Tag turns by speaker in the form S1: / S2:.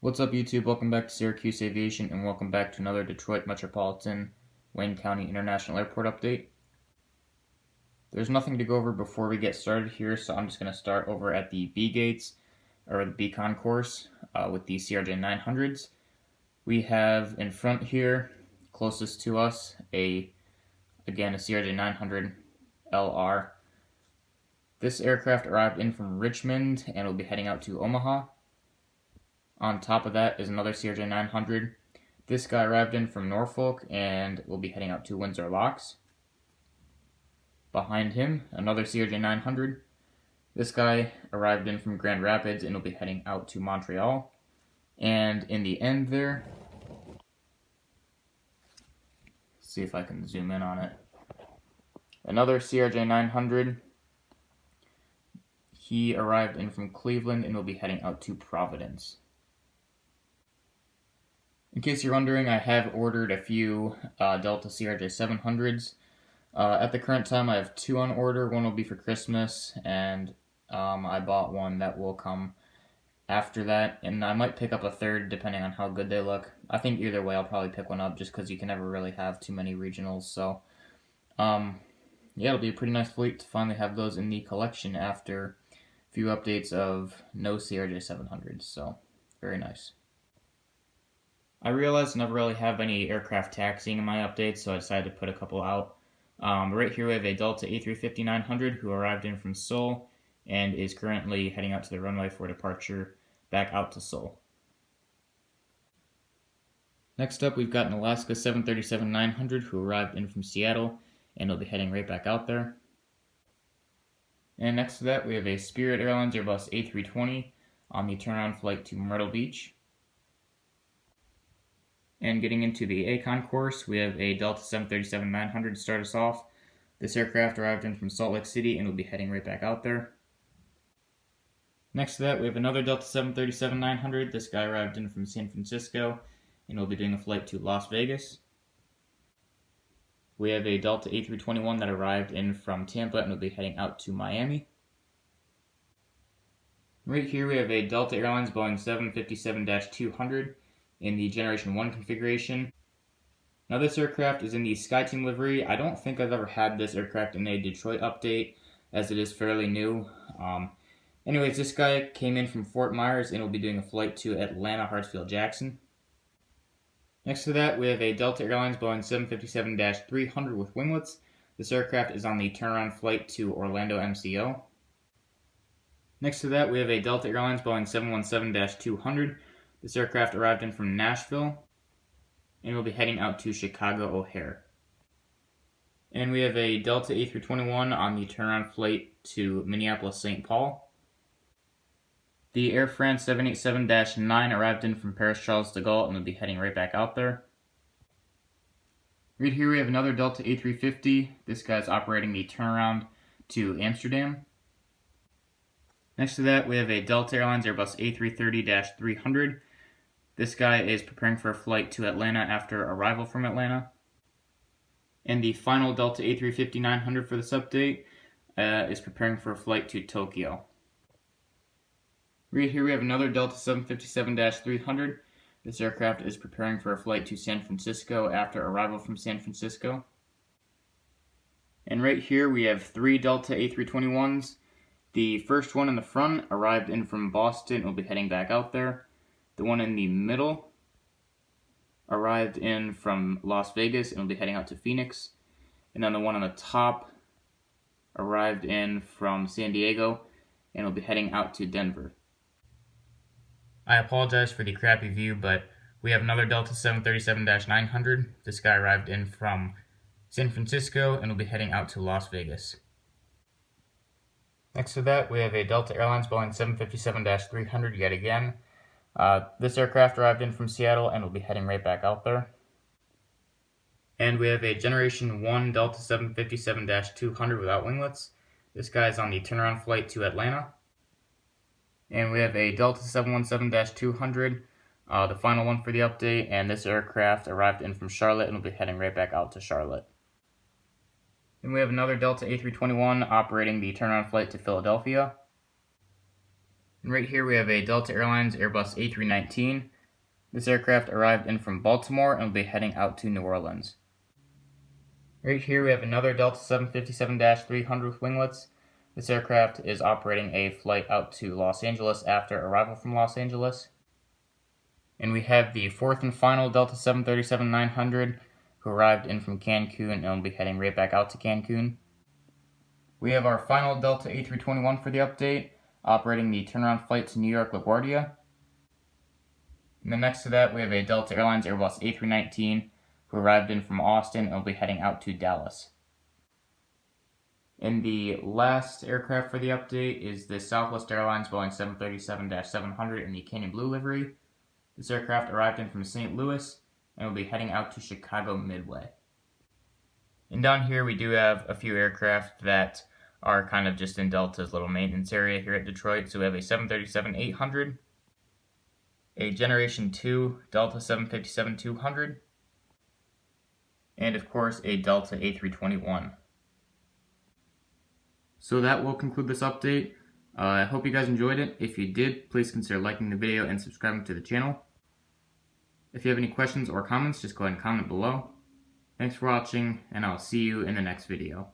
S1: What's up, YouTube? Welcome back to Syracuse Aviation, and welcome back to another Detroit Metropolitan Wayne County International Airport update. There's nothing to go over before we get started here, so I'm just going to start over at the B gates, or the B concourse, with the CRJ 900s. We have in front here, closest to us, again a CRJ 900 LR. This aircraft arrived in from Richmond and will be heading out to Omaha. On top of that is another CRJ 900. This guy arrived in from Norfolk and will be heading out to Windsor Locks. Behind him, another CRJ 900. This guy arrived in from Grand Rapids and will be heading out to Montreal. And in the end there, let's see if I can zoom in on it. Another CRJ 900. He arrived in from Cleveland and will be heading out to Providence. In case you're wondering, I have ordered a few Delta CRJ 700s. At the current time, I have two on order. One will be for Christmas, and I bought one that will come after that. And I might pick up a third, depending on how good they look. I think either way, I'll probably pick one up, just because you can never really have too many regionals. So, yeah, it'll be a pretty nice fleet to finally have those in the collection after a few updates of no CRJ 700s. So, very nice. I realized I never really have any aircraft taxiing in my updates, so I decided to put a couple out. Right here we have a Delta A350-900 who arrived in from Seoul and is currently heading out to the runway for departure back out to Seoul. Next up, we've got an Alaska 737-900 who arrived in from Seattle and will be heading right back out there. And next to that, we have a Spirit Airlines Airbus A320 on the turnaround flight to Myrtle Beach. And getting into the A concourse, we have a Delta 737-900 to start us off. This aircraft arrived in from Salt Lake City and will be heading right back out there. Next to that, we have another Delta 737-900. This guy arrived in from San Francisco and will be doing a flight to Las Vegas. We have a Delta A321 that arrived in from Tampa and will be heading out to Miami. Right here, we have a Delta Airlines Boeing 757-200. in the Generation 1 configuration. Now this aircraft is in the SkyTeam livery. I don't think I've ever had this aircraft in a Detroit update, as it is fairly new. Anyways, this guy came in from Fort Myers and will be doing a flight to Atlanta Hartsfield Jackson. Next to that, we have a Delta Airlines Boeing 757-300 with winglets. This aircraft is on the turnaround flight to Orlando MCO. Next to that, we have a Delta Airlines Boeing 717-200. This aircraft arrived in from Nashville and will be heading out to Chicago O'Hare. And we have a Delta A321 on the turnaround flight to Minneapolis-St. Paul. The Air France 787-9 arrived in from Paris-Charles de Gaulle and will be heading right back out there. Right here we have another Delta A350. This guy's operating the turnaround to Amsterdam. Next to that, we have a Delta Airlines Airbus A330-300. This guy is preparing for a flight to Atlanta after arrival from Atlanta. And the final Delta A350-900 for this update is preparing for a flight to Tokyo. Right here we have another Delta 757-300. This aircraft is preparing for a flight to San Francisco after arrival from San Francisco. And right here we have three Delta A321s. The first one in the front arrived in from Boston and will be heading back out there. The one in the middle arrived in from Las Vegas and will be heading out to Phoenix. And then the one on the top arrived in from San Diego and will be heading out to Denver. I apologize for the crappy view, but we have another Delta 737-900. This guy arrived in from San Francisco and will be heading out to Las Vegas. Next to that, we have a Delta Airlines Boeing 757-300 yet again. This aircraft arrived in from Seattle and will be heading right back out there. And we have a Generation 1 Delta 757-200 without winglets. This guy is on the turnaround flight to Atlanta. And we have a Delta 717-200, the final one for the update, and this aircraft arrived in from Charlotte and will be heading right back out to Charlotte. Then we have another Delta A321 operating the turnaround flight to Philadelphia. And right here we have a Delta Airlines Airbus A319. This aircraft arrived in from Baltimore and will be heading out to New Orleans. Right here we have another Delta 757-300 with winglets. This aircraft is operating a flight out to Los Angeles after arrival from Los Angeles. And we have the fourth and final Delta 737-900 who arrived in from Cancun and will be heading right back out to Cancun. We have our final Delta A321 for the update, operating the turnaround flight to New York LaGuardia. And then next to that, we have a Delta Airlines Airbus A319 who arrived in from Austin and will be heading out to Dallas. And the last aircraft for the update is the Southwest Airlines Boeing 737-700 in the Canyon Blue livery. This aircraft arrived in from St. Louis and will be heading out to Chicago Midway. And down here we do have a few aircraft that are kind of just in Delta's little maintenance area here at Detroit. So we have a 737-800, a Generation 2 Delta 757-200, and of course a Delta A321. So that will conclude this update. I hope you guys enjoyed it. If you did, please consider liking the video and subscribing to the channel. If you have any questions or comments, just go ahead and comment below. Thanks for watching, and I'll see you in the next video.